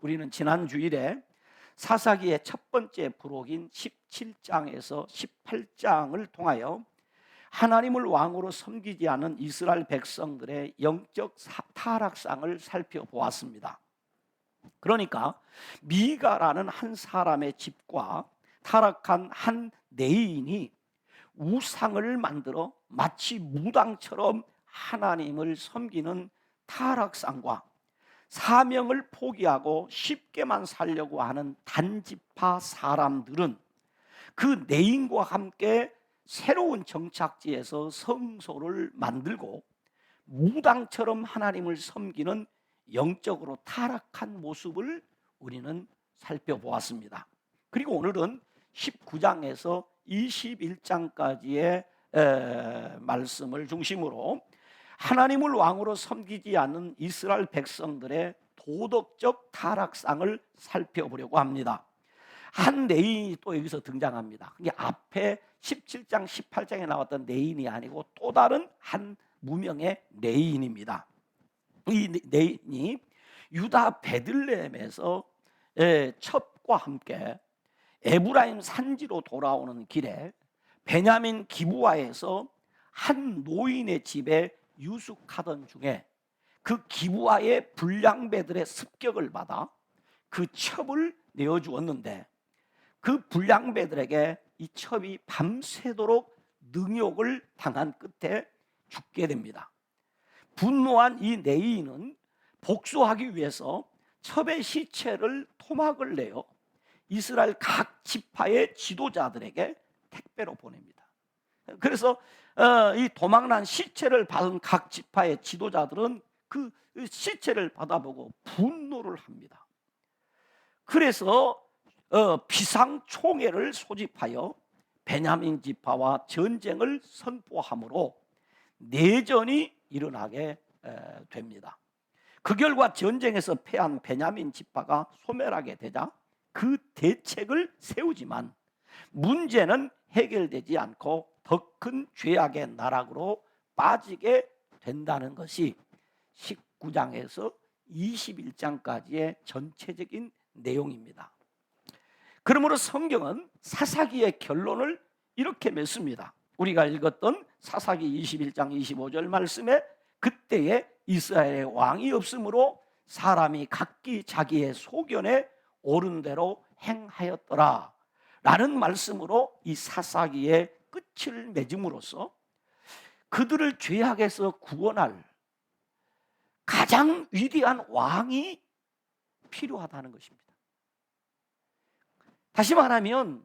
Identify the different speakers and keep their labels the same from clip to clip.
Speaker 1: 우리는 지난 주일에 사사기의 첫 번째 부록인 17장에서 18장을 통하여 하나님을 왕으로 섬기지 않은 이스라엘 백성들의 영적 타락상을 살펴보았습니다. 그러니까 미가라는 한 사람의 집과 타락한 한 내인이 우상을 만들어 마치 무당처럼 하나님을 섬기는 타락상과 사명을 포기하고 쉽게만 살려고 하는 단지파 사람들은 그 내인과 함께 새로운 정착지에서 성소를 만들고 무당처럼 하나님을 섬기는 영적으로 타락한 모습을 우리는 살펴보았습니다. 그리고 오늘은 19장에서 21장까지의 말씀을 중심으로 하나님을 왕으로 섬기지 않는 이스라엘 백성들의 도덕적 타락상을 살펴보려고 합니다. 한 내인이 또 여기서 등장합니다. 이게 앞에 17장, 18장에 나왔던 내인이 아니고 또 다른 한 무명의 내인입니다. 이 내인이 유다 베들레헴에서 첩과 함께 에브라임 산지로 돌아오는 길에 베냐민 기브아에서 한 노인의 집에 유숙하던 중에 그 기브아의 불량배들의 습격을 받아 그 첩을 내어주었는데 그 불량배들에게 이 첩이 밤새도록 능욕을 당한 끝에 죽게 됩니다. 분노한 이 내인은 복수하기 위해서 첩의 시체를 토막을 내어 이스라엘 각 지파의 지도자들에게 택배로 보냅니다. 그래서 이 도망난 시체를 받은 각 지파의 지도자들은 그 시체를 받아보고 분노를 합니다. 그래서 비상총회를 소집하여 베냐민 지파와 전쟁을 선포함으로 내전이 일어나게 됩니다. 그 결과 전쟁에서 패한 베냐민 지파가 소멸하게 되자 그 대책을 세우지만 문제는 해결되지 않고 더 큰 죄악의 나락으로 빠지게 된다는 것이 19장에서 21장까지의 전체적인 내용입니다. 그러므로 성경은 사사기의 결론을 이렇게 맺습니다. 우리가 읽었던 사사기 21장 25절 말씀에 그때에 이스라엘의 왕이 없으므로 사람이 각기 자기의 소견에 옳은 대로 행하였더라 라는 말씀으로 이 사사기의 끝을 맺음으로써 그들을 죄악에서 구원할 가장 위대한 왕이 필요하다는 것입니다. 다시 말하면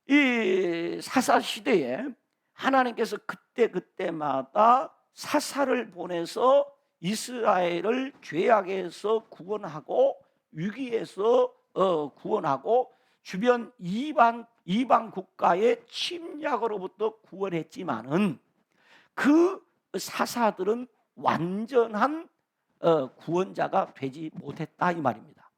Speaker 1: 이 사사 시대에 하나님께서 그때마다 사사를 보내서 이스라엘을 죄악에서 구원하고 위기에서 구원하고 주변 이방 국가의 침략으로부터 구원했지만은 그 사사들은 완전한 구원자가 되지 못했다 이 말입니다.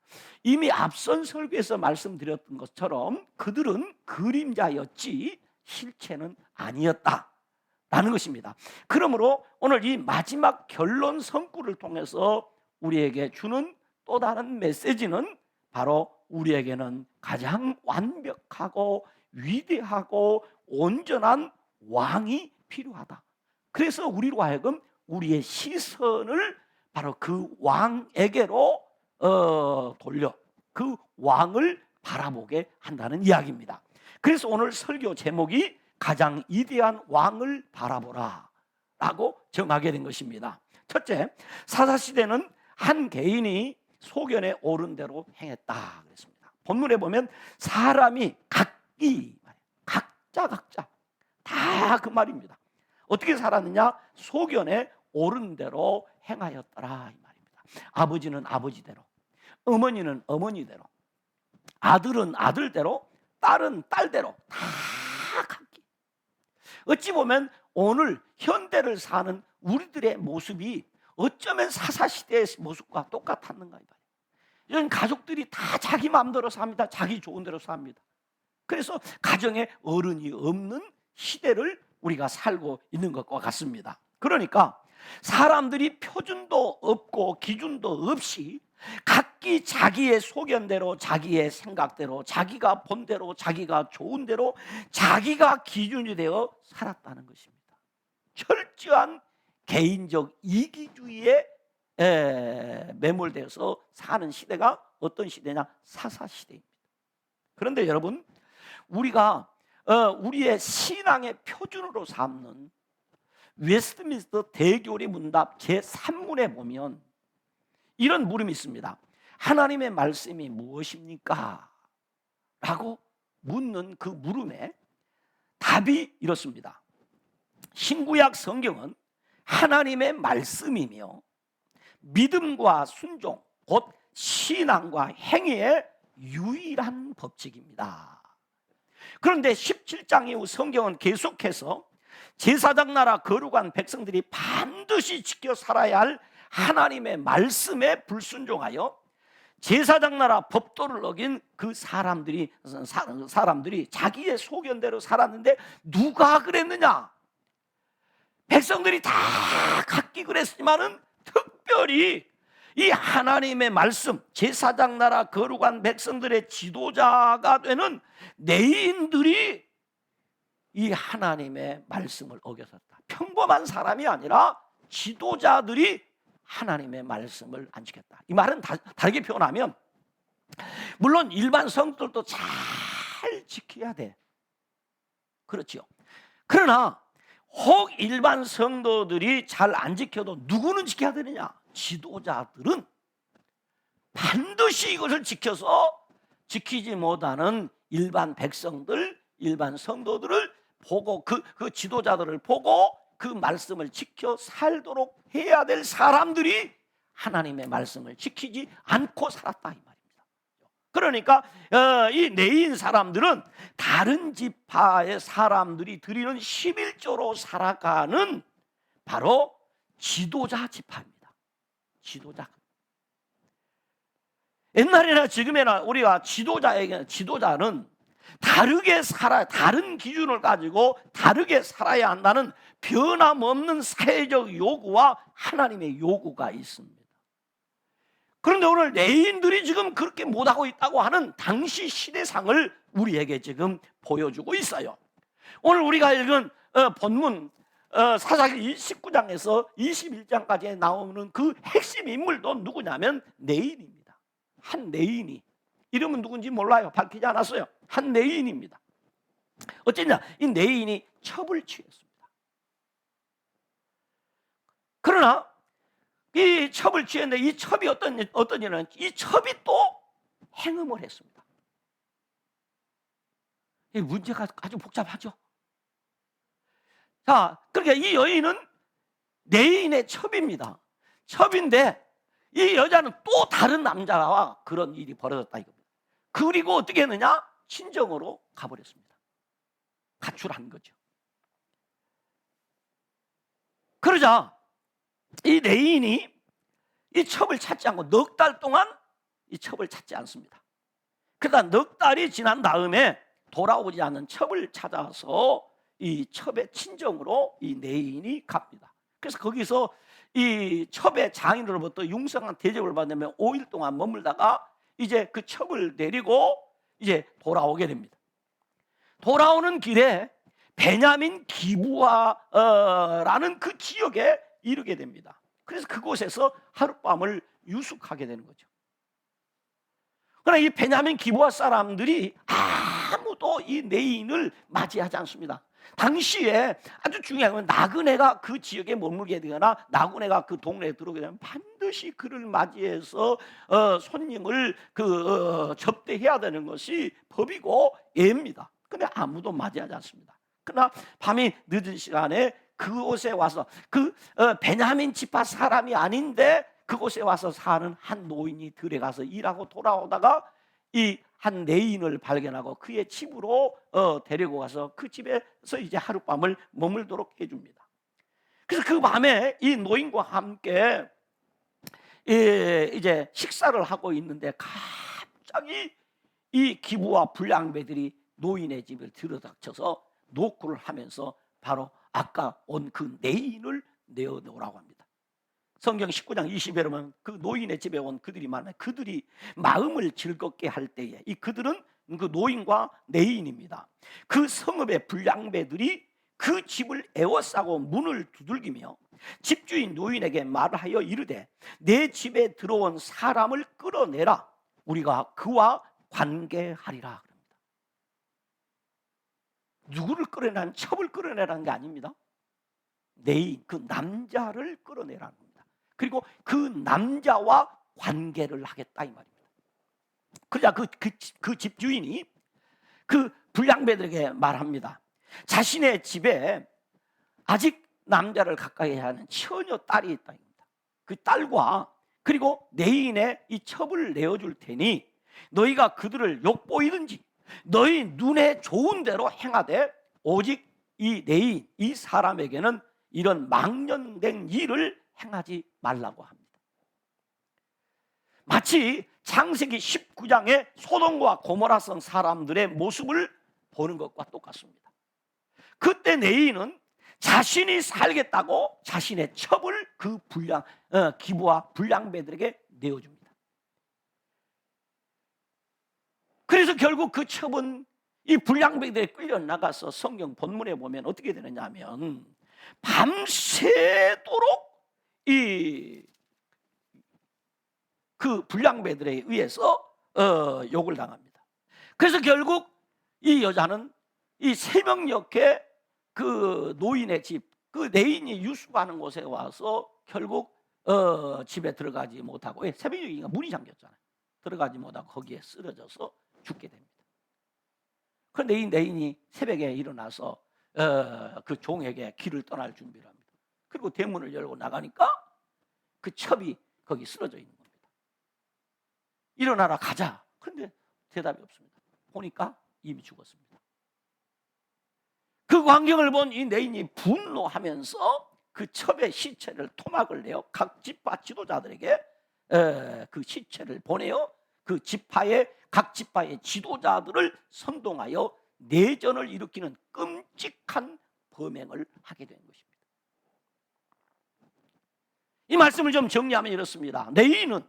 Speaker 1: 이미 앞선 설교에서 말씀드렸던 것처럼 그들은 그림자였지 실체는 아니었다라는 것입니다. 그러므로 오늘 이 마지막 결론 선구를 통해서 우리에게 주는 또 다른 메시지는 바로 우리에게는 가장 완벽하고 위대하고 온전한 왕이 필요하다. 그래서 우리로 하여금 우리의 시선을 바로 그 왕에게로 돌려 그 왕을 바라보게 한다는 이야기입니다. 그래서 오늘 설교 제목이 가장 위대한 왕을 바라보라 라고 정하게 된 것입니다. 첫째, 사사시대는 한 개인이 소견에 옳은 대로 행했다 그랬습니다. 본문에 보면 사람이 각기 각자 다 그 말입니다. 어떻게 살았느냐? 소견에 옳은 대로 행하였더라 이 말입니다. 아버지는 아버지대로, 어머니는 어머니대로, 아들은 아들대로, 딸은 딸대로 다 각기. 어찌 보면 오늘 현대를 사는 우리들의 모습이 어쩌면 사사시대의 모습과 똑같았는가. 이런 가족들이 다 자기 마음대로 삽니다. 자기 좋은 대로 삽니다. 그래서 가정에 어른이 없는 시대를 우리가 살고 있는 것과 같습니다. 그러니까 사람들이 표준도 없고 기준도 없이 각기 각기 자기의 소견대로, 자기의 생각대로, 자기가 본대로, 자기가 좋은 대로, 자기가 기준이 되어 살았다는 것입니다. 철저한 개인적 이기주의에 매몰되어서 사는 시대가 어떤 시대냐? 사사시대입니다. 그런데 여러분, 우리가 우리의 신앙의 표준으로 삼는 웨스트민스터 대교리 문답 제3문에 보면 이런 물음이 있습니다. 하나님의 말씀이 무엇입니까? 라고 묻는 그 물음에 답이 이렇습니다. 신구약 성경은 하나님의 말씀이며 믿음과 순종, 곧 신앙과 행위의 유일한 법칙입니다. 그런데 17장 이후 성경은 계속해서 제사장 나라 거룩한 백성들이 반드시 지켜 살아야 할 하나님의 말씀에 불순종하여 제사장 나라 법도를 어긴 그 사람들이 자기의 소견대로 살았는데 누가 그랬느냐? 백성들이 다 각기 그랬지만은 특별히 이 하나님의 말씀, 제사장 나라 거룩한 백성들의 지도자가 되는 레위인들이 이 하나님의 말씀을 어겼었다. 평범한 사람이 아니라 지도자들이 하나님의 말씀을 안 지켰다. 이 말은 다르게 표현하면, 물론 일반 성도들도 잘 지켜야 돼. 그렇죠. 그러나 혹 일반 성도들이 잘 안 지켜도 누구는 지켜야 되느냐? 지도자들은 반드시 이것을 지켜서 지키지 못하는 일반 백성들, 일반 성도들을 보고 그 지도자들을 보고 그 말씀을 지켜 살도록 해야 될 사람들이 하나님의 말씀을 지키지 않고 살았다 이 말입니다. 그러니까 이 레위인 사람들은 다른 지파의 사람들이 드리는 11조로 살아가는 바로 지도자 지파입니다. 지도자. 옛날이나 지금이나 우리가 지도자는 다르게 다른 기준을 가지고 다르게 살아야 한다는 변함없는 사회적 요구와 하나님의 요구가 있습니다. 그런데 오늘 레위인들이 지금 그렇게 못하고 있다고 하는 당시 시대상을 우리에게 지금 보여주고 있어요. 오늘 우리가 읽은 본문 사사기 19장에서 21장까지 나오는 그 핵심 인물도 누구냐면 레위인입니다. 한 레위인이, 이름은 누군지 몰라요. 밝히지 않았어요. 한 레위인입니다. 어쨌냐, 이 레위인이 첩을 취했습니다. 그러나 이 첩을 취했는데 이 첩이 어떤 일은, 이 첩이 또 행음을 했습니다. 이 문제가 아주 복잡하죠. 자, 그러니까 이 여인은 레위인의 첩입니다. 첩인데 이 여자는 또 다른 남자와 그런 일이 벌어졌다 이겁니다. 그리고 어떻게 했느냐? 친정으로 가버렸습니다. 가출한 거죠. 그러자 이 레위인이 이 첩을 찾지 않고 넉 달 동안 이 첩을 찾지 않습니다. 그러다 넉 달이 지난 다음에 돌아오지 않는 첩을 찾아서 이 첩의 친정으로 이 레위인이 갑니다. 그래서 거기서 이 첩의 장인으로부터 융성한 대접을 받으면 5일 동안 머물다가 이제 그 첩을 내리고 이제 돌아오게 됩니다. 돌아오는 길에 베냐민 기브아라는 그 지역에 이르게 됩니다. 그래서 그곳에서 하룻밤을 유숙하게 되는 거죠. 그러나 이 베냐민 기브아 사람들이 아무도 이 레위인을 맞이하지 않습니다. 당시에 아주 중요한 건 나그네가 그 지역에 머물게 되거나 나그네가 그 동네에 들어오게 되면 반드시 그를 맞이해서 손님을 접대해야 되는 것이 법이고 예입니다. 그런데 아무도 맞이하지 않습니다. 그러나 밤이 늦은 시간에 그곳에 와서 베냐민 지파 사람이 아닌데 그곳에 와서 사는 한 노인이 들에 가서 일하고 돌아오다가 이 한 레위인을 발견하고 그의 집으로 데리고 가서 그 집에서 이제 하룻밤을 머물도록 해줍니다. 그래서 그 밤에 이 노인과 함께 이제 식사를 하고 있는데 갑자기 이 기부와 불량배들이 노인의 집을 들여닥쳐서 노크를 하면서 바로 아까 온 그 레위인을 내어놓으라고 합니다. 성경 19장 20에 보면 그 노인의 집에 온 그들이 많아요. 그들이 마음을 즐겁게 할 때에, 이 그들은 그 노인과 내인입니다. 그 성읍의 불량배들이 그 집을 에워싸고 문을 두들기며 집주인 노인에게 말하여 이르되 내 집에 들어온 사람을 끌어내라, 우리가 그와 관계하리라. 누구를 끌어내라는, 첩을 끌어내라는 게 아닙니다. 내인, 그 남자를 끌어내라는 겁니다. 그리고 그 남자와 관계를 하겠다 이 말입니다. 그러자 그 집주인이 그 불량배들에게 말합니다. 자신의 집에 아직 남자를 가까이 하는 처녀 딸이 있다. 그 딸과 그리고 내인의 이 첩을 내어줄 테니 너희가 그들을 욕보이든지 너희 눈에 좋은 대로 행하되 오직 이 내인, 이 사람에게는 이런 망령된 일을 행하지 말라고 합니다. 마치 창세기 19장의 소돔과 고모라성 사람들의 모습을 보는 것과 똑같습니다. 그때 내인은 자신이 살겠다고 자신의 첩을 그 기부와 불량배들에게 내어줍니다. 그래서 결국 그 첩은 이 불량배들에 끌려나가서 성경 본문에 보면 어떻게 되느냐 하면 밤새도록 그 불량배들에 의해서 욕을 당합니다. 그래서 결국 이 여자는 이 새벽녘에 그 노인의 집, 그 내인이 유숙하는 곳에 와서 결국 집에 들어가지 못하고, 새벽녘이니까 문이 잠겼잖아요. 들어가지 못하고 거기에 쓰러져서 죽게 됩니다. 그런데 이 내인이 새벽에 일어나서 그 종에게 길을 떠날 준비를 합니다. 그리고 대문을 열고 나가니까 그 첩이 거기 쓰러져 있는 겁니다. 일어나라, 가자. 그런데 대답이 없습니다. 보니까 이미 죽었습니다. 그 광경을 본 이 내인이 분노하면서 그 첩의 시체를 토막을 내어 각 지파 지도자들에게 그 시체를 보내어 그 지파의 각 지파의 지도자들을 선동하여 내전을 일으키는 끔찍한 범행을 하게 된 것입니다. 이 말씀을 좀 정리하면 이렇습니다. 내인은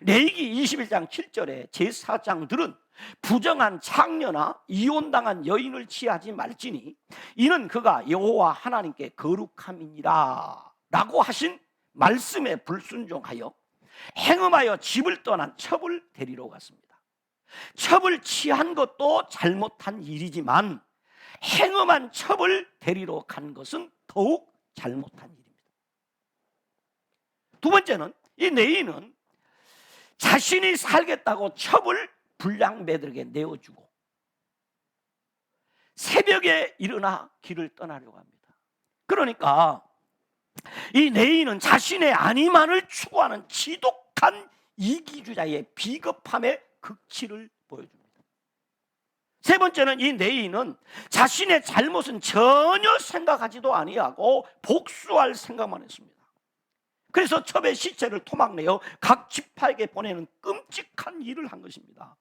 Speaker 1: 레위기 21장 7절에 제사장들은 부정한 창녀나 이혼당한 여인을 취하지 말지니 이는 그가 여호와 하나님께 거룩함이니라 라고 하신 말씀에 불순종하여 행음하여 집을 떠난 첩을 데리러 갔습니다. 첩을 취한 것도 잘못한 일이지만 행음한 첩을 데리러 간 것은 더욱 잘못한 일입니다. 두 번째는 이 내인은 자신이 살겠다고 첩을 불량배들에게 내어주고 새벽에 일어나 길을 떠나려고 합니다. 그러니까 이 내인은 자신의 안위만을 추구하는 지독한 이기주자의 비겁함의 극치를 보여줍니다. 세 번째는 이 내인은 자신의 잘못은 전혀 생각하지도 아니하고 복수할 생각만 했습니다. 그래서 첩의 시체를 토막내어 각 지파에게 보내는 끔찍한 일을 한 것입니다.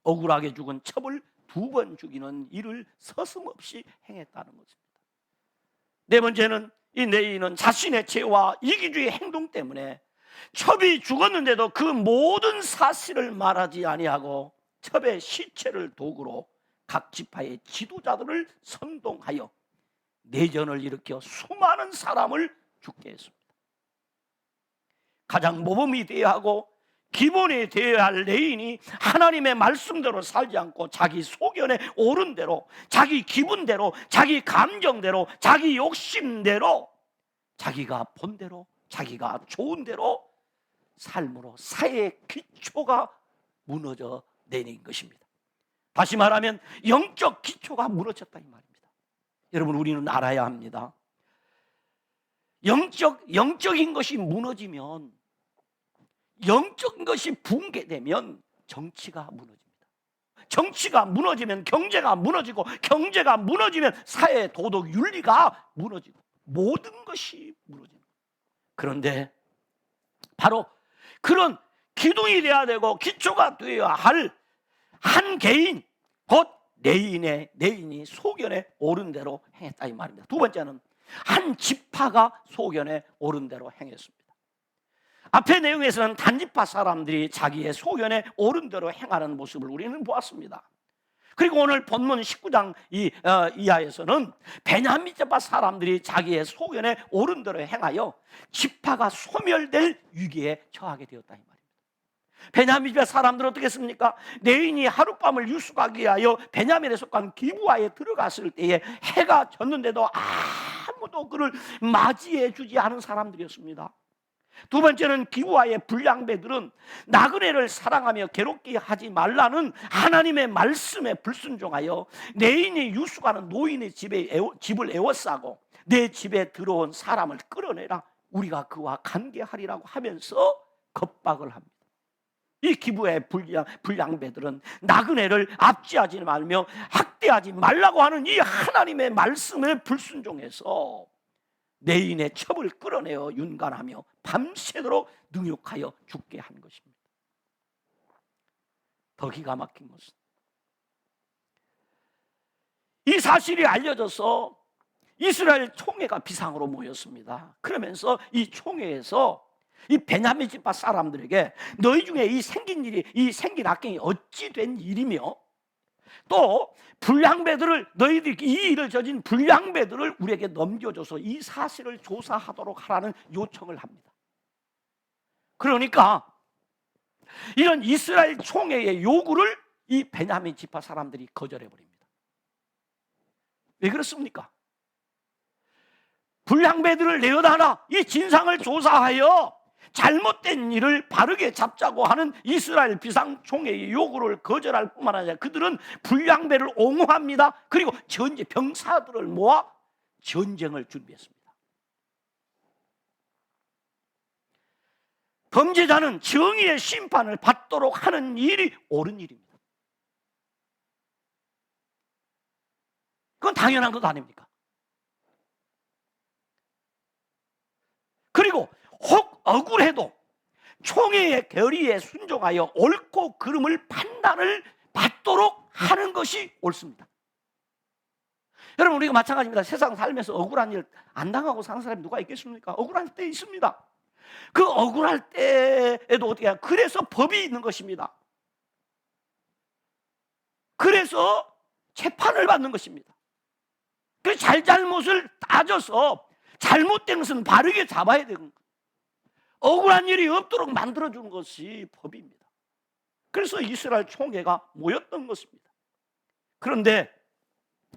Speaker 1: 억울하게 죽은 첩을 2번 죽이는 일을 서슴없이 행했다는 것입니다. 네 번째는 이 내인은 자신의 죄와 이기주의 행동 때문에 첩이 죽었는데도 그 모든 사실을 말하지 아니하고 첩의 시체를 도구로 각 지파의 지도자들을 선동하여 내전을 일으켜 수많은 사람을 죽게 했습니다. 가장 모범이 되어야 하고 기본이 되어야 할 내인이 하나님의 말씀대로 살지 않고 자기 소견에 옳은 대로, 자기 기분대로, 자기 감정대로, 자기 욕심대로, 자기가 본대로, 자기가 좋은 대로 삶으로 사회의 기초가 무너져 내린 것입니다. 다시 말하면 영적 기초가 무너졌다 이 말입니다. 여러분, 우리는 알아야 합니다. 영적인 것이 무너지면, 영적인 것이 붕괴되면 정치가 무너집니다. 정치가 무너지면 경제가 무너지고, 경제가 무너지면 사회 도덕 윤리가 무너지고, 모든 것이 무너집니다. 그런데 바로 그런 기둥이 되어야 되고 기초가 되어야 할 한 개인, 곧 내인이 소견에 옳은 대로 행했다 이 말입니다. 두 번째는 한 지파가 소견에 옳은 대로 행했습니다. 앞의 내용에서는 단지파 사람들이 자기의 소견에 옳은 대로 행하는 모습을 우리는 보았습니다. 그리고 오늘 본문 19장 이하에서는 베냐민 지파 사람들이 자기의 소견에 옳은 대로 행하여 지파가 소멸될 위기에 처하게 되었다 이 말입니다. 베냐민 지파 사람들은 어떻게 했습니까? 내인이 하룻밤을 유숙하기 위하여 베냐민에 속한 기브아에 들어갔을 때에 해가 졌는데도 아무도 그를 맞이해 주지 않은 사람들이었습니다. 두 번째는 기브아의 불량배들은 나그네를 사랑하며 괴롭게 하지 말라는 하나님의 말씀에 불순종하여 내인이 유숙하는 노인의 집을 에워싸고 내 집에 들어온 사람을 끌어내라, 우리가 그와 관계하리라고 하면서 겁박을 합니다. 이 기브아의 불량배들은 나그네를 압제하지 말며 학대하지 말라고 하는 이 하나님의 말씀에 불순종해서 내인의 첩을 끌어내어 윤관하며 밤새도록 능욕하여 죽게 한 것입니다. 더 기가 막힌 것은 이 사실이 알려져서 이스라엘 총회가 비상으로 모였습니다. 그러면서 이 총회에서 이 베냐민 지파 사람들에게 너희 중에 이 생긴 악행이 어찌 된 일이며 또 불량배들을, 너희들이 이 일을 저진 불량배들을 우리에게 넘겨줘서 이 사실을 조사하도록 하라는 요청을 합니다. 그러니까 이런 이스라엘 총회의 요구를 이 베냐민 지파 사람들이 거절해 버립니다. 왜 그렇습니까? 불량배들을 내어다라, 이 진상을 조사하여 잘못된 일을 바르게 잡자고 하는 이스라엘 비상총회의 요구를 거절할 뿐만 아니라 그들은 불량배를 옹호합니다. 그리고 병사들을 모아 전쟁을 준비했습니다. 범죄자는 정의의 심판을 받도록 하는 일이 옳은 일입니다. 그건 당연한 것 아닙니까? 그리고 혹 억울해도 총회의 결의에 순종하여 옳고 그름을 판단을 받도록 하는 것이 옳습니다. 여러분, 우리가 마찬가지입니다. 세상 살면서 억울한 일 안 당하고 사는 사람이 누가 있겠습니까? 억울할 때 있습니다. 그 억울할 때에도 어떻게 해요? 그래서 법이 있는 것입니다. 그래서 재판을 받는 것입니다. 그 잘잘못을 따져서 잘못된 것은 바르게 잡아야 되는 거예요. 억울한 일이 없도록 만들어주는 것이 법입니다. 그래서 이스라엘 총회가 모였던 것입니다. 그런데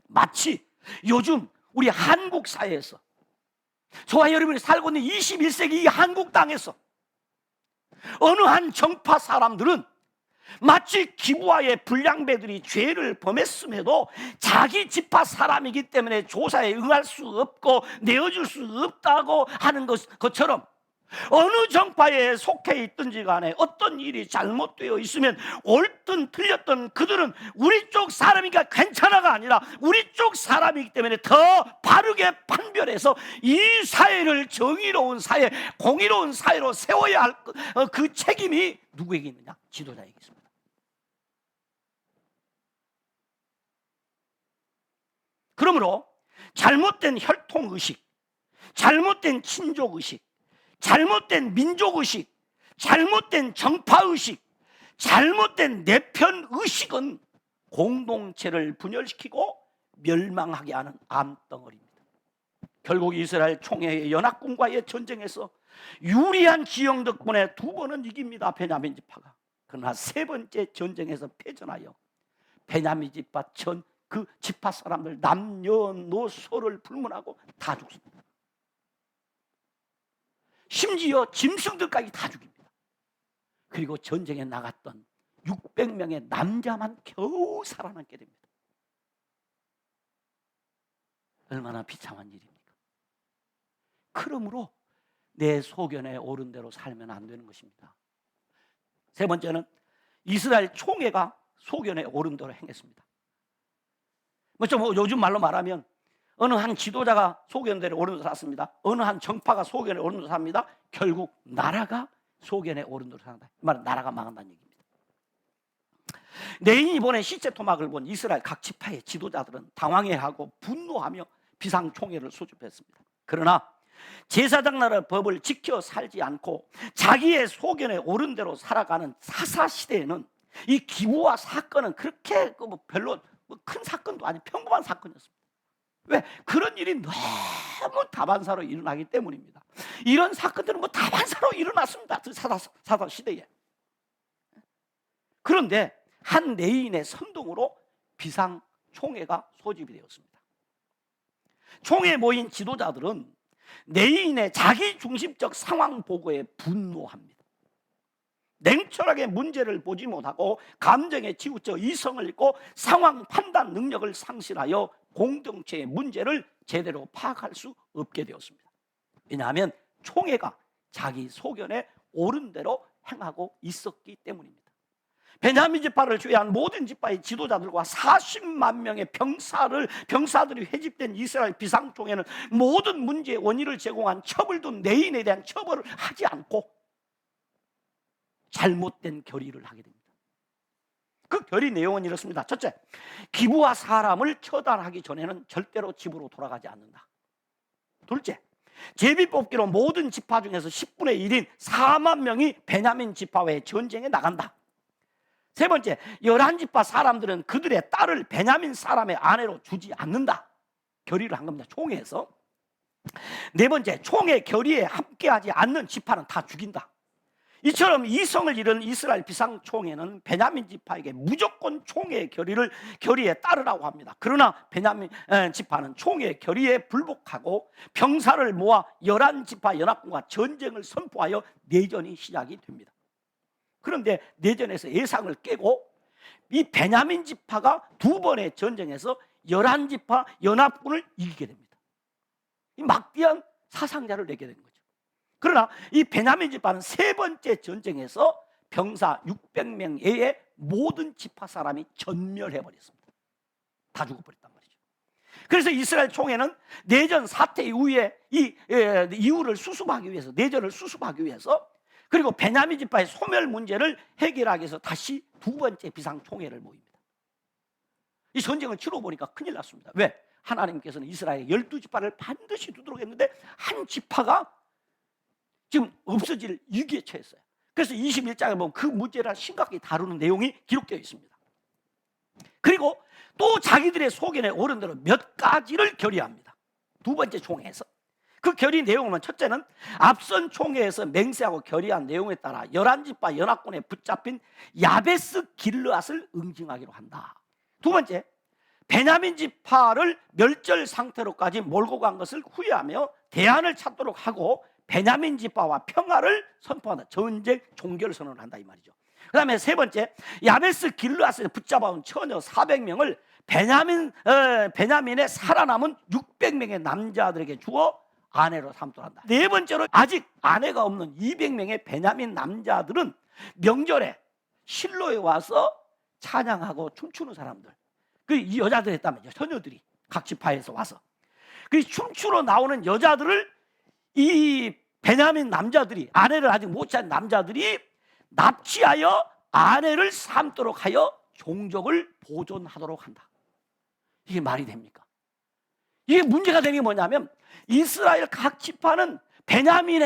Speaker 1: 마치 요즘 우리 한국 사회에서, 저와 여러분이 살고 있는 21세기 이 한국 땅에서 어느 한 정파 사람들은 마치 기브아의 불량배들이 죄를 범했음에도 자기 지파 사람이기 때문에 조사에 응할 수 없고 내어줄 수 없다고 하는 것처럼 어느 정파에 속해 있든지 간에 어떤 일이 잘못되어 있으면 옳든 틀렸든 그들은 우리 쪽 사람이니까 괜찮아가 아니라 우리 쪽 사람이기 때문에 더 바르게 판별해서 이 사회를 정의로운 사회, 공의로운 사회로 세워야 할 그 책임이 누구에게 있느냐? 지도자에게 있습니다. 그러므로 잘못된 혈통의식, 잘못된 친족의식, 잘못된 민족의식, 잘못된 정파의식, 잘못된 내편의식은 공동체를 분열시키고 멸망하게 하는 암덩어리입니다. 결국 이스라엘 총회의 연합군과의 전쟁에서 유리한 지형 덕분에 2번은 이깁니다. 베냐민 지파가. 그러나 3번째 전쟁에서 패전하여 베냐민 지파 그 지파 사람들 남녀노소를 불문하고 다 죽습니다. 심지어 짐승들까지 다 죽입니다. 그리고 전쟁에 나갔던 600명의 남자만 겨우 살아남게 됩니다. 얼마나 비참한 일입니까? 그러므로 내 소견에 옳은 대로 살면 안 되는 것입니다. 3번째는 이스라엘 총회가 소견에 옳은 대로 행했습니다. 좀 요즘 말로 말하면 어느 한 지도자가 소견대로 옳은 대로 샀습니다. 어느 한 정파가 소견에 옳은 대로 삽니다. 결국 나라가 소견에 옳은 대로 산다. 이 말은 나라가 망한다는 얘기입니다. 내인이 보낸 시체 토막을 본 이스라엘 각 지파의 지도자들은 당황해하고 분노하며 비상총회를 소집했습니다. 그러나 제사장 나라의 법을 지켜 살지 않고 자기의 소견에 옳은 대로 살아가는 사사 시대에는 이 기부와 사건은 그렇게 뭐 별로 큰 사건도 아닌 평범한 사건이었습니다. 왜? 그런 일이 너무 다반사로 일어나기 때문입니다. 이런 사건들은 뭐 다반사로 일어났습니다. 사사 시대에. 그런데 한 내인의 선동으로 비상총회가 소집이 되었습니다. 총회에 모인 지도자들은 내인의 자기중심적 상황 보고에 분노합니다. 냉철하게 문제를 보지 못하고 감정에 치우쳐 이성을 잃고 상황 판단 능력을 상실하여 공동체의 문제를 제대로 파악할 수 없게 되었습니다. 왜냐하면 총회가 자기 소견에 옳은 대로 행하고 있었기 때문입니다. 베냐민 지파를 제외한 모든 지파의 지도자들과 40만 명의 병사들이 회집된 이스라엘 비상총회는 모든 문제의 원인을 제공한 첩을둔 내인에 대한 처벌을 하지 않고 잘못된 결의를 하게 됩니다. 그 결의 내용은 이렇습니다. 첫째, 기부와 사람을 처단하기 전에는 절대로 집으로 돌아가지 않는다. 둘째, 제비뽑기로 모든 지파 중에서 10분의 1인 4만 명이 베냐민 지파와의 전쟁에 나간다. 세 번째, 11지파 사람들은 그들의 딸을 베냐민 사람의 아내로 주지 않는다. 결의를 한 겁니다. 총회에서. 네 번째, 총회 결의에 함께하지 않는 지파는 다 죽인다. 이처럼 이성을 잃은 이스라엘 비상총회는 베냐민 지파에게 무조건 총회의 결의에 따르라고 합니다. 그러나 베냐민 지파는 총회의 결의에 불복하고 병사를 모아 11지파 연합군과 전쟁을 선포하여 내전이 시작이 됩니다. 그런데 내전에서 예상을 깨고 이 베냐민 지파가 두 번의 전쟁에서 11지파 연합군을 이기게 됩니다. 이 막대한 사상자를 내게 된 거죠. 그러나 이 베냐민 지파는 세 번째 전쟁에서 병사 600명 외에 모든 지파 사람이 전멸해버렸습니다. 다 죽어버렸단 말이죠. 그래서 이스라엘 총회는 내전 사태 이후에 이유를 수습하기 위해서, 내전을 수습하기 위해서, 그리고 베냐민 지파의 소멸 문제를 해결하기 위해서 다시 두 번째 비상총회를 모입니다. 이 전쟁을 치러보니까 큰일 났습니다. 왜? 하나님께서는 이스라엘의 12지파를 반드시 두도록 했는데 한 지파가 지금 없어질 위기에 처했어요. 그래서 21장에 보면 그 문제를 심각하게 다루는 내용이 기록되어 있습니다. 그리고 또 자기들의 소견에 옳은 대로 몇 가지를 결의합니다. 두 번째 총회에서. 그 결의 내용은 첫째는 앞선 총회에서 맹세하고 결의한 내용에 따라 11지파 연합군에 붙잡힌 야베스 길르앗을 응징하기로 한다. 두 번째, 베냐민 지파를 멸절 상태로까지 몰고 간 것을 후회하며 대안을 찾도록 하고 베냐민 지파와 평화를 선포한다. 전쟁 종결 선언을 한다 이 말이죠. 그 다음에 세 번째, 야베스 길르앗에 붙잡아온 처녀 400명을 베냐민의 살아남은 600명의 남자들에게 주어 아내로 삼도록 한다. 네 번째로, 아직 아내가 없는 200명의 베냐민 남자들은 명절에 실로에 와서 찬양하고 춤추는 사람들, 이 여자들 했다면요. 처녀들이 각 지파에서 와서 그 춤추러 나오는 여자들을 이 베냐민 남자들이, 아내를 아직 못 찾은 남자들이 납치하여 아내를 삼도록 하여 종족을 보존하도록 한다. 이게 말이 됩니까? 이게 문제가 되는 게 뭐냐면 이스라엘 각 지파는 베냐민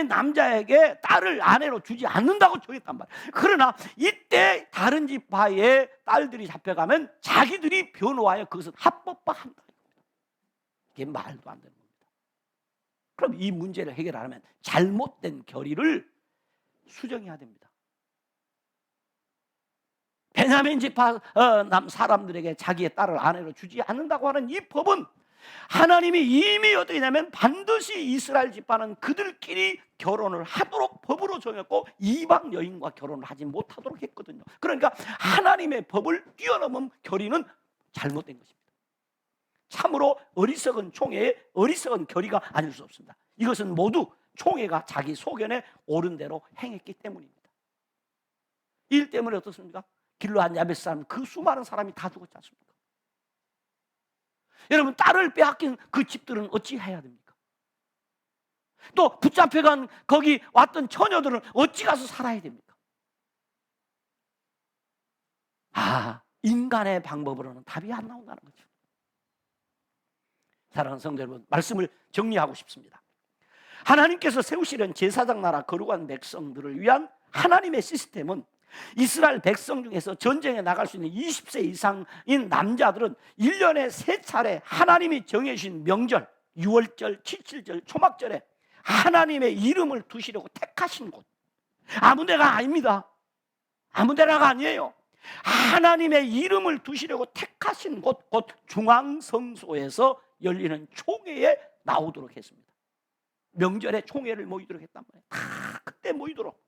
Speaker 1: 남자에게 딸을 아내로 주지 않는다고 정했단 말이에요. 그러나 이때 다른 지파의 딸들이 잡혀가면 자기들이 변호하여 그것을 합법화한다. 이게 말도 안 되는 겁니다. 그럼 이 문제를 해결하려면 잘못된 결의를 수정해야 됩니다. 베냐민 지파 사람들에게 자기의 딸을 아내로 주지 않는다고 하는 이 법은 하나님이 이미 어떻게 하냐면 반드시 이스라엘 지파는 그들끼리 결혼을 하도록 법으로 정했고 이방 여인과 결혼을 하지 못하도록 했거든요. 그러니까 하나님의 법을 뛰어넘은 결의는 잘못된 것입니다. 참으로 어리석은 총회의 어리석은 결의가 아닐 수 없습니다. 이것은 모두 총회가 자기 소견에 옳은 대로 행했기 때문입니다. 이 일 때문에 어떻습니까? 길르앗 야베스 사람, 그 수많은 사람이 다 죽었지 않습니까? 여러분, 딸을 빼앗긴 그 집들은 어찌 해야 됩니까? 또 붙잡혀간 거기 왔던 처녀들은 어찌 가서 살아야 됩니까? 인간의 방법으로는 답이 안 나온다는 거죠. 사랑하는 성도 여러분, 말씀을 정리하고 싶습니다. 하나님께서 세우시는 제사장 나라 거룩한 백성들을 위한 하나님의 시스템은 이스라엘 백성 중에서 전쟁에 나갈 수 있는 20세 이상인 남자들은 1년에 3차례 하나님이 정해주신 명절, 유월절, 칠칠절, 초막절에 하나님의 이름을 두시려고 택하신 곳, 아무 데가 아닙니다. 아무 데나가 아니에요. 하나님의 이름을 두시려고 택하신 곳, 곧 중앙성소에서 열리는 총회에 나오도록 했습니다. 명절에 총회를 모이도록 했단 말이에요. 다 그때 모이도록.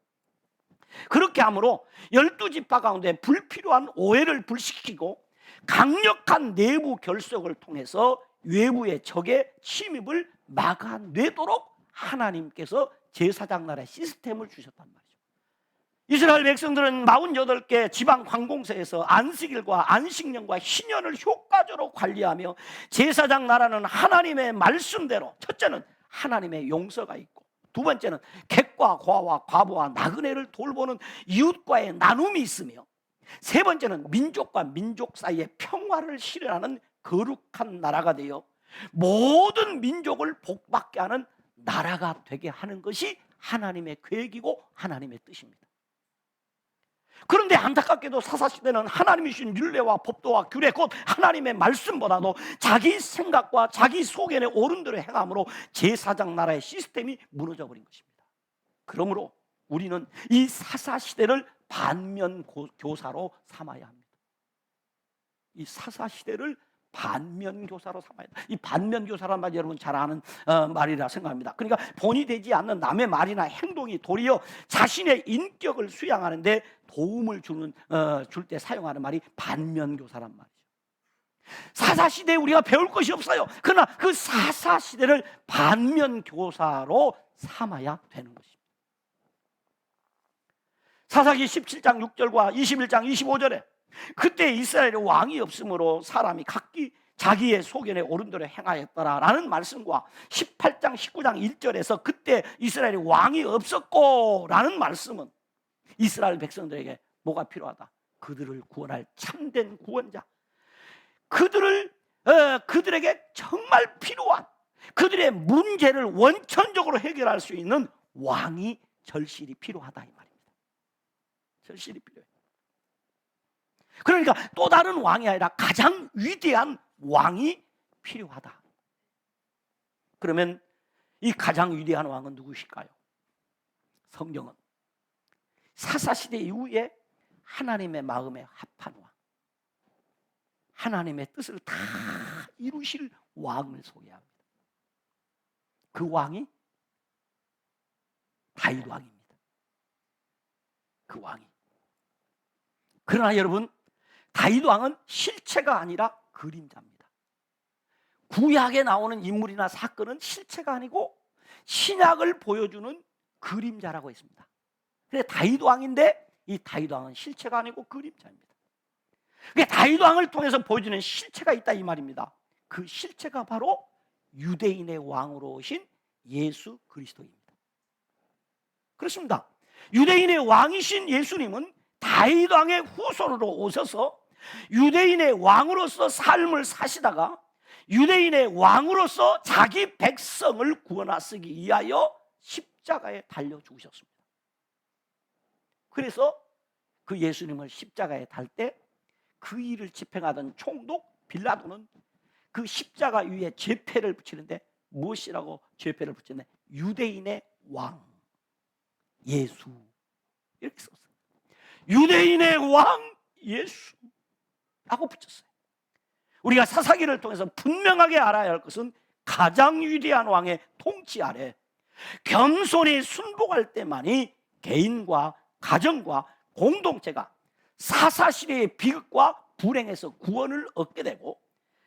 Speaker 1: 그렇게 함으로 12지파 가운데 불필요한 오해를 불식시키고 강력한 내부 결속을 통해서 외부의 적의 침입을 막아내도록 하나님께서 제사장 나라의 시스템을 주셨단 말이죠. 이스라엘 백성들은 48개 지방 관공서에서 안식일과 안식년과 희년을 효과적으로 관리하며 제사장 나라는 하나님의 말씀대로, 첫째는 하나님의 용서가 있고, 두 번째는 객과 고아와 과부와 나그네를 돌보는 이웃과의 나눔이 있으며, 세 번째는 민족과 민족 사이의 평화를 실현하는 거룩한 나라가 되어 모든 민족을 복받게 하는 나라가 되게 하는 것이 하나님의 계획이고 하나님의 뜻입니다. 그런데 안타깝게도 사사시대는 하나님이 주신 율례와 법도와 규례, 곧 하나님의 말씀보다도 자기 생각과 자기 소견에 옳은 대로 행함으로 제사장 나라의 시스템이 무너져 버린 것입니다. 그러므로 우리는 이 사사시대를 반면교사로 삼아야 합니다. 이 사사시대를 반면교사로 삼아야 합니다. 이 반면교사란 말이 여러분 잘 아는 말이라 생각합니다. 그러니까 본이 되지 않는 남의 말이나 행동이 도리어 자신의 인격을 수양하는데 도움을 줄 때 사용하는 말이 반면교사란 말이죠. 사사시대에 우리가 배울 것이 없어요. 그러나 그 사사시대를 반면교사로 삼아야 되는 것입니다. 사사기 17장 6절과 21장 25절에 그때 이스라엘에 왕이 없으므로 사람이 각기 자기의 소견에 옳은 대로 행하였더라라는 말씀과 18장 19장 1절에서 그때 이스라엘에 왕이 없었고 라는 말씀은 이스라엘 백성들에게 뭐가 필요하다? 그들을 구원할 참된 구원자, 그들에게 정말 필요한, 그들의 문제를 원천적으로 해결할 수 있는 왕이 절실히 필요하다 이 말입니다. 절실히 필요해요. 그러니까 또 다른 왕이 아니라 가장 위대한 왕이 필요하다. 그러면 이 가장 위대한 왕은 누구실까요? 성경은 사사시대 이후에 하나님의 마음에 합한 왕, 하나님의 뜻을 다 이루실 왕을 소개합니다. 그 왕이 다윗 왕입니다. 그 왕이. 그러나 여러분, 다윗 왕은 실체가 아니라 그림자입니다. 구약에 나오는 인물이나 사건은 실체가 아니고 신약을 보여주는 그림자라고 했습니다. 그래서 다윗 왕인데 이 다윗 왕은 실체가 아니고 그림자입니다. 그러니까 다윗 왕을 통해서 보여주는 실체가 있다 이 말입니다. 그 실체가 바로 유대인의 왕으로 오신 예수 그리스도입니다. 그렇습니다. 유대인의 왕이신 예수님은 다윗 왕의 후손으로 오셔서 유대인의 왕으로서 삶을 사시다가 유대인의 왕으로서 자기 백성을 구원하시기 위하여 십자가에 달려 죽으셨습니다. 그래서 그 예수님을 십자가에 달 때 그 일을 집행하던 총독 빌라도는 그 십자가 위에 죄패를 붙이는데 무엇이라고 죄패를 붙였냐? 유대인의 왕 예수 이렇게 썼어요. 유대인의 왕 예수라고 붙였어요. 우리가 사사기를 통해서 분명하게 알아야 할 것은 가장 위대한 왕의 통치 아래 겸손히 순복할 때만이 개인과 가정과 공동체가 사사시대의 비극과 불행에서 구원을 얻게 되고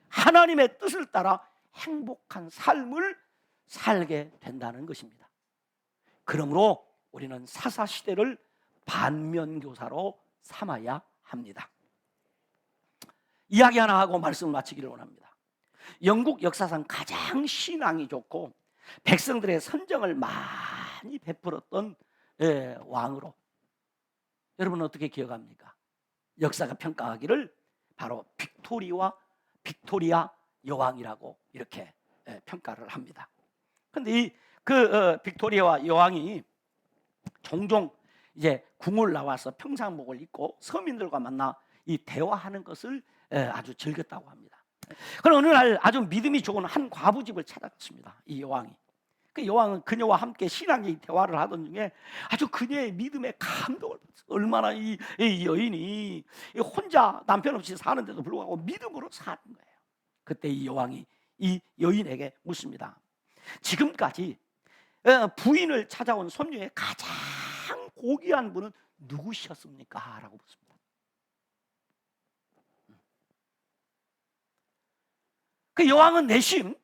Speaker 1: 하나님의 뜻을 따라 행복한 삶을 살게 된다는 것입니다. 그러므로 우리는 사사시대를 반면교사로 삼아야 합니다. 이야기 하나 하고 말씀을 마치기를 원합니다. 영국 역사상 가장 신앙이 좋고 백성들의 선정을 많이 베풀었던 왕으로 여러분은 어떻게 기억합니까? 역사가 평가하기를 바로 빅토리아 여왕이라고 이렇게 평가를 합니다. 그런데 빅토리아와 여왕이 종종 이제 궁을 나와서 평상복을 입고 서민들과 만나 이 대화하는 것을 아주 즐겼다고 합니다. 그럼 어느 날 아주 믿음이 좋은 한 과부 집을 찾아갔습니다. 이 여왕이. 그 여왕은 그녀와 함께 신앙의 대화를 하던 중에 아주 그녀의 믿음에 감동을 받았어요. 얼마나 이 여인이 혼자 남편 없이 사는데도 불구하고 믿음으로 사는 거예요. 그때 이 여왕이 이 여인에게 묻습니다. 지금까지 부인을 찾아온 손 중에 가장 고귀한 분은 누구셨습니까? 라고 묻습니다. 그 여왕은 내심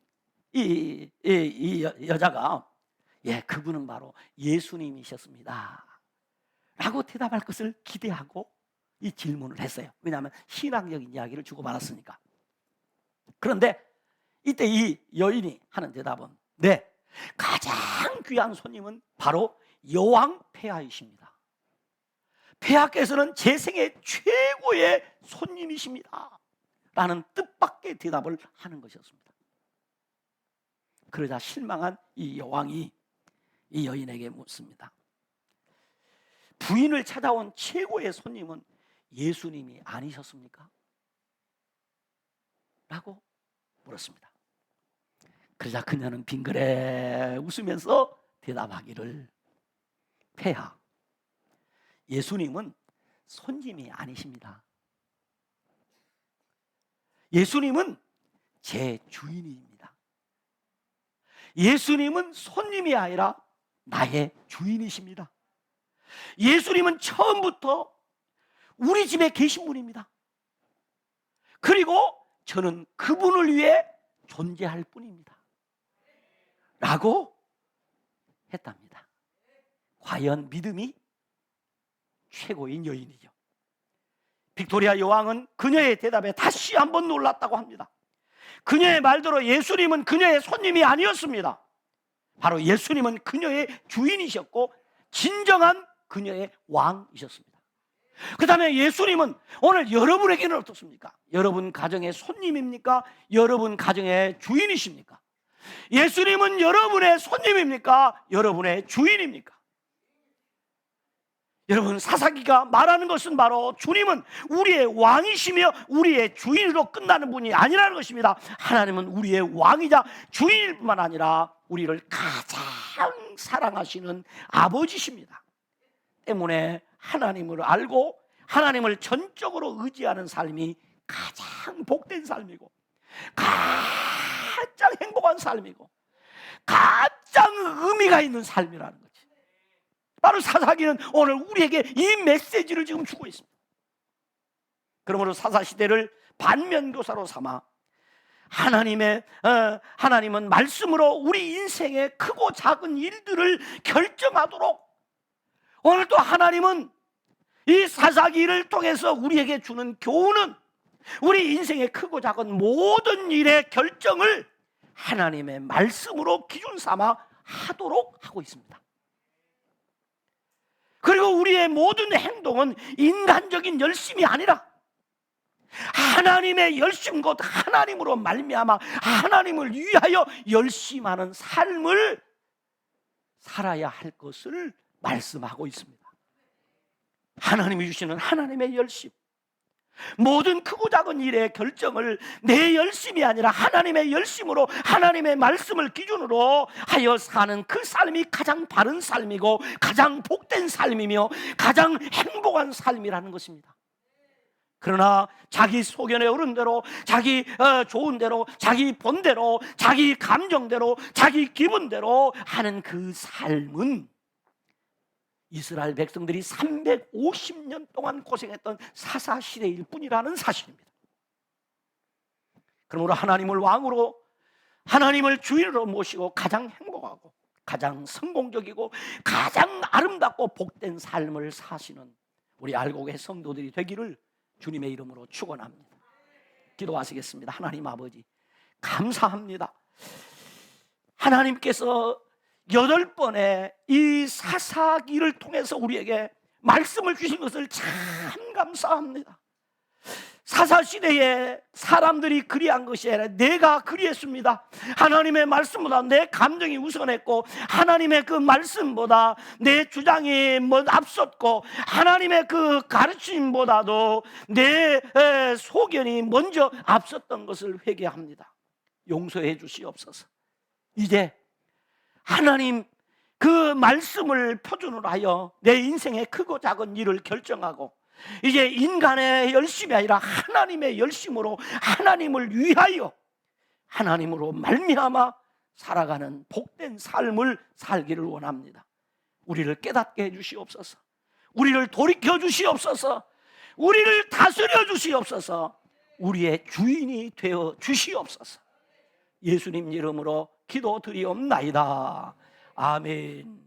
Speaker 1: 이 여자가 그분은 바로 예수님이셨습니다 라고 대답할 것을 기대하고 이 질문을 했어요. 왜냐하면 신앙적인 이야기를 주고받았으니까. 그런데 이때 이 여인이 하는 대답은 네, 가장 귀한 손님은 바로 여왕 폐하이십니다. 폐하께서는 제 생애 최고의 손님이십니다 라는 뜻밖의 대답을 하는 것이었습니다. 그러자 실망한 이 여왕이 이 여인에게 묻습니다. 부인을 찾아온 최고의 손님은 예수님이 아니셨습니까? 라고 물었습니다. 그러자 그녀는 빙그레 웃으면서 대답하기를 폐하, 예수님은 손님이 아니십니다. 예수님은 제 주인입니다. 예수님은 손님이 아니라 나의 주인이십니다. 예수님은 처음부터 우리 집에 계신 분입니다. 그리고 저는 그분을 위해 존재할 뿐입니다 라고 했답니다. 과연 믿음이 최고인 여인이죠. 빅토리아 여왕은 그녀의 대답에 다시 한번 놀랐다고 합니다. 그녀의 말대로 예수님은 그녀의 손님이 아니었습니다. 바로 예수님은 그녀의 주인이셨고 진정한 그녀의 왕이셨습니다. 그 다음에 예수님은 오늘 여러분에게는 어떻습니까? 여러분 가정의 손님입니까? 여러분 가정의 주인이십니까? 예수님은 여러분의 손님입니까? 여러분의 주인입니까? 여러분, 사사기가 말하는 것은 바로 주님은 우리의 왕이시며 우리의 주인으로 끝나는 분이 아니라는 것입니다. 하나님은 우리의 왕이자 주인일 뿐만 아니라 우리를 가장 사랑하시는 아버지십니다. 때문에 하나님을 알고 하나님을 전적으로 의지하는 삶이 가장 복된 삶이고 가장 행복한 삶이고 가장 의미가 있는 삶이라는 거지. 바로 사사기는 오늘 우리에게 이 메시지를 지금 주고 있습니다. 그러므로 사사시대를 반면교사로 삼아 하나님은 말씀으로 우리 인생의 크고 작은 일들을 결정하도록 오늘도 하나님은 이 사사기를 통해서 우리에게 주는 교훈은 우리 인생의 크고 작은 모든 일의 결정을 하나님의 말씀으로 기준 삼아 하도록 하고 있습니다. 그리고 우리의 모든 행동은 인간적인 열심이 아니라 하나님의 열심 곧 하나님으로 말미암아 하나님을 위하여 열심하는 삶을 살아야 할 것을 말씀하고 있습니다. 하나님이 주시는 하나님의 열심, 모든 크고 작은 일의 결정을 내 열심이 아니라 하나님의 열심으로 하나님의 말씀을 기준으로 하여 사는 그 삶이 가장 바른 삶이고 가장 복된 삶이며 가장 행복한 삶이라는 것입니다. 그러나 자기 소견에 오른 대로, 자기 좋은 대로, 자기 본대로, 자기 감정대로, 자기 기분대로 하는 그 삶은 이스라엘 백성들이 350년 동안 고생했던 사사시대일 뿐이라는 사실입니다. 그러므로 하나님을 왕으로, 하나님을 주인으로 모시고 가장 행복하고 가장 성공적이고 가장 아름답고 복된 삶을 사시는 우리 알곡의 성도들이 되기를 주님의 이름으로 축원합니다. 기도하시겠습니다. 하나님 아버지, 감사합니다. 하나님께서 8번의 이 사사기를 통해서 우리에게 말씀을 주신 것을 참 감사합니다. 사사시대에 사람들이 그리한 것이 아니라 내가 그리했습니다. 하나님의 말씀보다 내 감정이 우선했고, 하나님의 그 말씀보다 내 주장이 앞섰고, 하나님의 그 가르침보다도 내 소견이 먼저 앞섰던 것을 회개합니다. 용서해 주시옵소서. 이제 하나님 그 말씀을 표준으로 하여 내 인생의 크고 작은 일을 결정하고, 이제 인간의 열심이 아니라 하나님의 열심으로 하나님을 위하여 하나님으로 말미암아 살아가는 복된 삶을 살기를 원합니다. 우리를 깨닫게 해 주시옵소서. 우리를 돌이켜 주시옵소서. 우리를 다스려 주시옵소서. 우리의 주인이 되어 주시옵소서. 예수님 이름으로 기도드리옵나이다. 아멘.